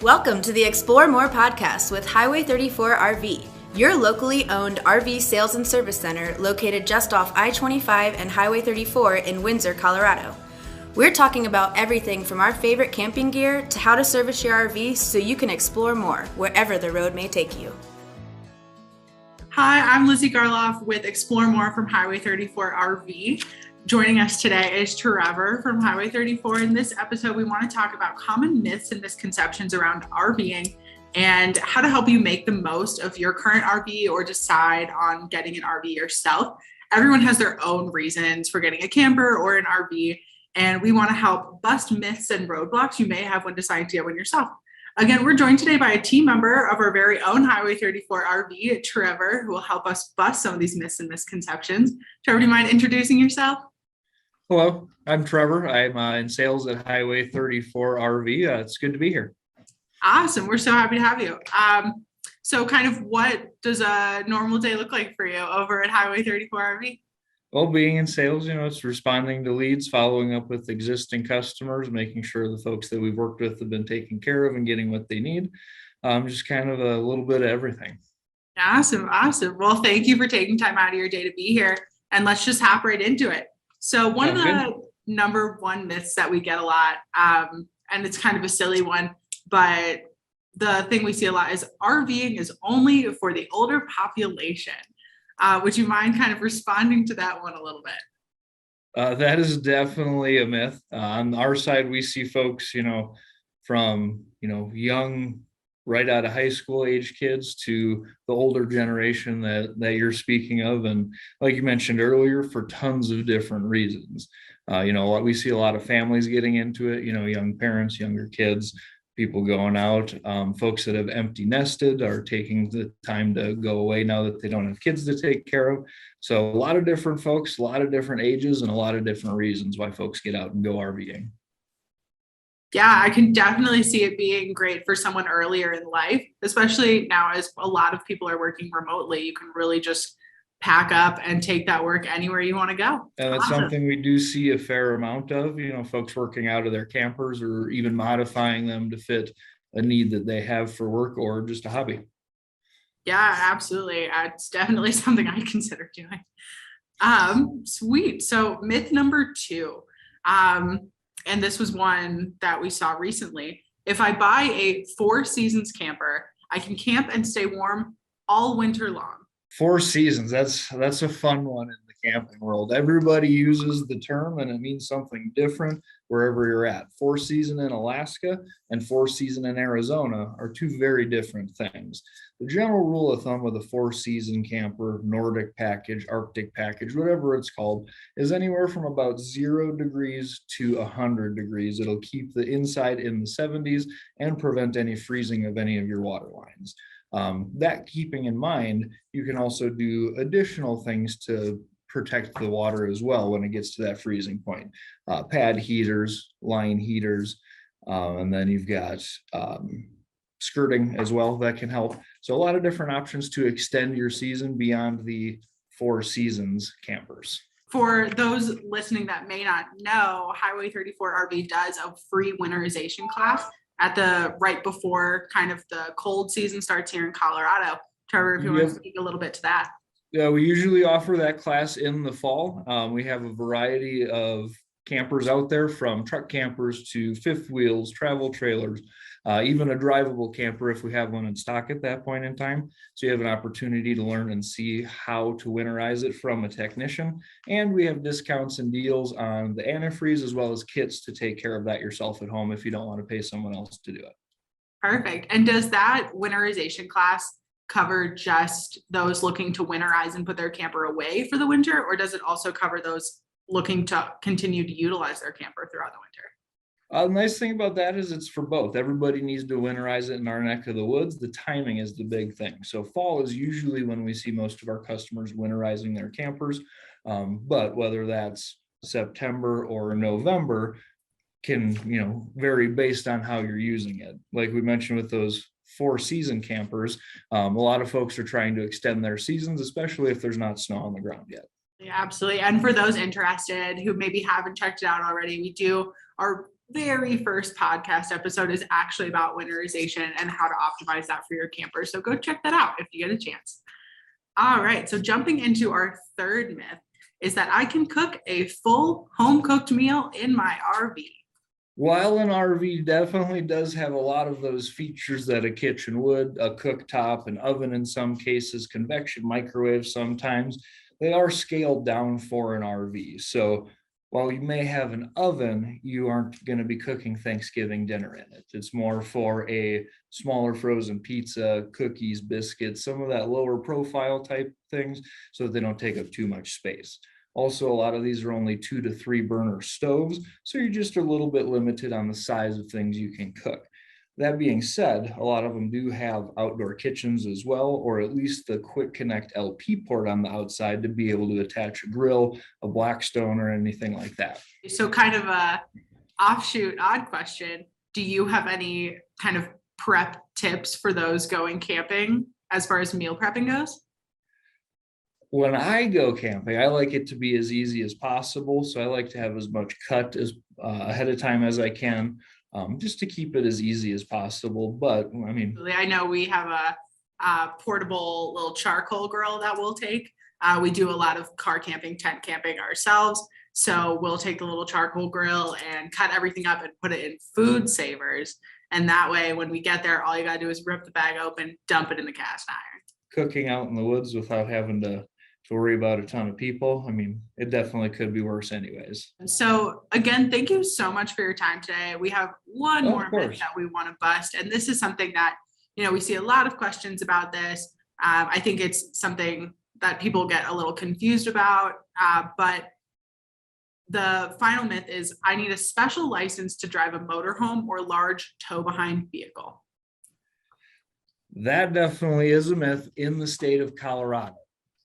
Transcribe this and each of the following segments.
Welcome to the Explore More podcast with HWY34 RV, your locally owned RV sales and service center located just off I-25 and Highway 34 in Windsor, Colorado. We're talking about everything from our favorite camping gear to how to service your RV so you can explore more wherever the road may take you. Hi, I'm Lizzie Garloff with Explore More from HWY34 RV. Joining us today is Trevor from HWY34. In this episode, we want to talk about common myths and misconceptions around RVing and how to help you make the most of your current RV or decide on getting an RV yourself. Everyone has their own reasons for getting a camper or an RV, and we want to help bust myths and roadblocks you may have when deciding to get one yourself. Again, we're joined today by a team member of our very own HWY34 RV, Trevor, who will help us bust some of these myths and misconceptions. Trevor, do you mind introducing yourself? Hello, I'm Trevor. I'm in sales at HWY34 RV. It's good to be here. Awesome. We're so happy to have you. So kind of what does a normal day look like for you over at HWY34 RV? Well, being in sales, it's responding to leads, following up with existing customers, making sure the folks that we've worked with have been taken care of and getting what they need. Just kind of a little bit of everything. Awesome. Well, thank you for taking time out of your day to be here. And let's just hop right into it. So one of the number one myths that we get a lot, and it's kind of a silly one, but the thing we see a lot is RVing is only for the older population. Would you mind kind of responding to that one a little bit? That is definitely a myth. On our side, we see folks, from, young, right out of high school age kids to the older generation that you're speaking of. And like you mentioned earlier, for tons of different reasons. We see a lot of families getting into it, young parents, younger kids, people going out, folks that have empty nested are taking the time to go away now that they don't have kids to take care of. So a lot of different folks, a lot of different ages, and a lot of different reasons why folks get out and go RVing. Yeah, I can definitely see it being great for someone earlier in life, especially now as a lot of people are working remotely. You can really just pack up and take that work anywhere you want to go. And that's something we do see a fair amount of, folks working out of their campers or even modifying them to fit a need that they have for work or just a hobby. Yeah, absolutely. It's definitely something I consider doing. Sweet. So myth number 2. And this was one that we saw recently. If I buy a 4 seasons camper, I can camp and stay warm all winter long. 4 seasons. That's a fun one in the camping world. Everybody uses the term and it means something different wherever you're at. 4 season in Alaska and 4 season in Arizona are 2 very different things. The general rule of thumb with a 4 season camper, Nordic package, Arctic package, whatever it's called, is anywhere from about 0 degrees to 100 degrees. It'll keep the inside in the 70s and prevent any freezing of any of your water lines. That keeping in mind, you can also do additional things to protect the water as well when it gets to that freezing point. Pad heaters, line heaters, and then you've got skirting as well that can help. So a lot of different options to extend your season beyond the 4 seasons campers. For those listening that may not know, HWY34 RV does a free winterization class at the right before kind of the cold season starts here in Colorado. Trevor, if you want to speak a little bit to that. Yeah, we usually offer that class in the fall. We have a variety of campers out there, from truck campers to fifth wheels, travel trailers, even a drivable camper if we have one in stock at that point in time. So you have an opportunity to learn and see how to winterize it from a technician. And we have discounts and deals on the antifreeze as well as kits to take care of that yourself at home if you don't want to pay someone else to do it. Perfect. And does that winterization class cover just those looking to winterize and put their camper away for the winter, or does it also cover those looking to continue to utilize their camper throughout the winter? The nice thing about that is it's for both. Everybody needs to winterize it in our neck of the woods. The timing is the big thing. So fall is usually when we see most of our customers winterizing their campers. But whether that's September or November can, vary based on how you're using it. Like we mentioned with those 4 season campers, a lot of folks are trying to extend their seasons, especially if there's not snow on the ground yet. Yeah, absolutely. And for those interested who maybe haven't checked it out already, we do our very first podcast episode is actually about winterization and how to optimize that for your camper. So go check that out if you get a chance. All right, so jumping into our third myth is that I can cook a full home cooked meal in my RV. While an RV definitely does have a lot of those features that a kitchen would, a cooktop, an oven in some cases, convection microwave sometimes, they are scaled down for an RV. So while you may have an oven, you aren't going to be cooking Thanksgiving dinner in it. It's more for a smaller frozen pizza, cookies, biscuits, some of that lower profile type things so that they don't take up too much space. Also, a lot of these are only 2 to 3 burner stoves, so you're just a little bit limited on the size of things you can cook. That being said, a lot of them do have outdoor kitchens as well, or at least the quick connect LP port on the outside to be able to attach a grill, a Blackstone, or anything like that. So kind of a offshoot odd question. Do you have any kind of prep tips for those going camping as far as meal prepping goes? When I go camping, I like it to be as easy as possible. So I like to have as much cut as ahead of time as I can, just to keep it as easy as possible. But I mean, I know we have a portable little charcoal grill that we'll take. We do a lot of car camping, tent camping ourselves. So we'll take the little charcoal grill and cut everything up and put it in food savers. And that way, when we get there, all you gotta do is rip the bag open, dump it in the cast iron. Cooking out in the woods without having to worry about a ton of people. I mean, it definitely could be worse anyways. So again, thank you so much for your time today. We have one more myth that we want to bust. And this is something that, we see a lot of questions about this. I think it's something that people get a little confused about. But the final myth is I need a special license to drive a motorhome or large tow behind vehicle. That definitely is a myth in the state of Colorado.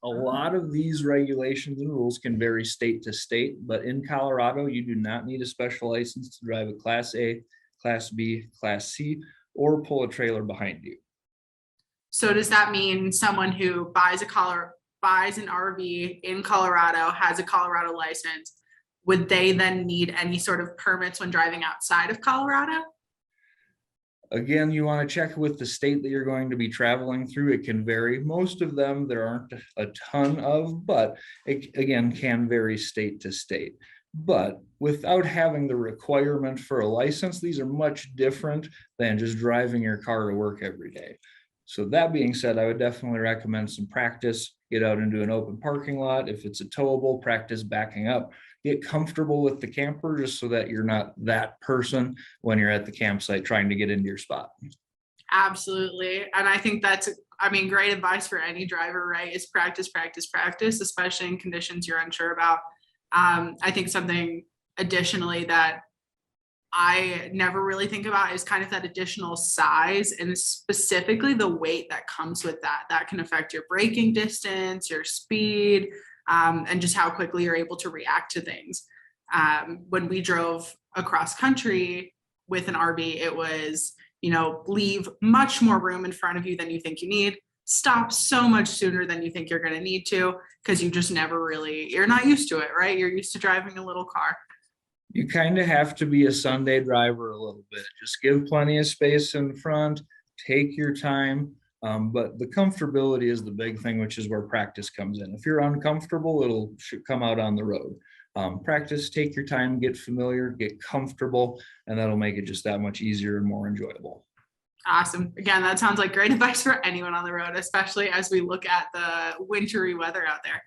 A lot of these regulations and rules can vary state to state, but in Colorado, you do not need a special license to drive a Class A, Class B, Class C, or pull a trailer behind you. So does that mean someone who buys an RV in Colorado, has a Colorado license, would they then need any sort of permits when driving outside of Colorado? Again, you want to check with the state that you're going to be traveling through. It can vary. Most of them there aren't a ton of, but it again can vary state to state. But without having the requirement for a license, these are much different than just driving your car to work every day. So that being said, I would definitely recommend some practice. Get out into an open parking lot. If it's a towable, practice backing up. Get comfortable with the camper just so that you're not that person when you're at the campsite trying to get into your spot. Absolutely. And I think that's, great advice for any driver, right? Is practice, practice, practice, especially in conditions you're unsure about. I think something additionally that I never really think about is kind of that additional size and specifically the weight that comes with that. That can affect your braking distance, your speed, and just how quickly you're able to react to things. When we drove across country with an RV, it was, leave much more room in front of you than you think you need, stop so much sooner than you think you're going to need to, because you just you're not used to it, right? You're used to driving a little car. You kind of have to be a Sunday driver a little bit. Just give plenty of space in front, take your time. But the comfortability is the big thing, which is where practice comes in. If you're uncomfortable, should come out on the road. Practice, take your time, get familiar, get comfortable, and that'll make it just that much easier and more enjoyable. Awesome. Again, that sounds like great advice for anyone on the road, especially as we look at the wintry weather out there.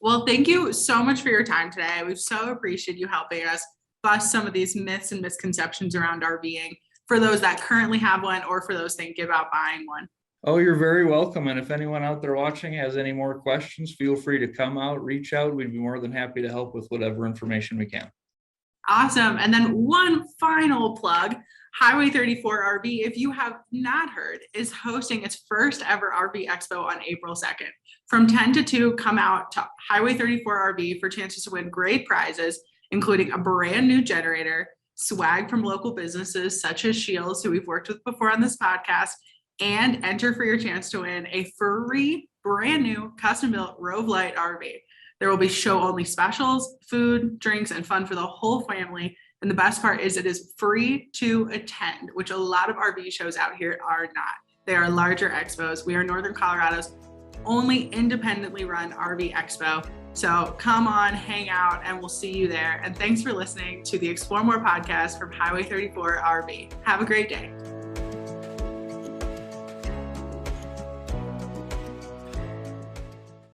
Well, thank you so much for your time today. We've so appreciated you helping us bust some of these myths and misconceptions around RVing for those that currently have one or for those thinking about buying one. Oh, you're very welcome. And if anyone out there watching has any more questions, feel free to come out, reach out. We'd be more than happy to help with whatever information we can. Awesome. And then one final plug, Highway 34 RV, if you have not heard, is hosting its first ever RV Expo on April 2nd. From 10 to 2, come out to Highway 34 RV for chances to win great prizes, including a brand new generator, swag from local businesses such as Shields, who we've worked with before on this podcast, and enter for your chance to win a free brand new custom-built Rove Light RV. There will be show-only specials, food, drinks, and fun for the whole family, And the best part is it is free to attend, which a lot of RV shows out here are not. They are larger expos. We are Northern Colorado's only independently run RV expo. So come on, hang out, and we'll see you there. And thanks for listening to the Explore More podcast from Highway 34 RV. Have a great day.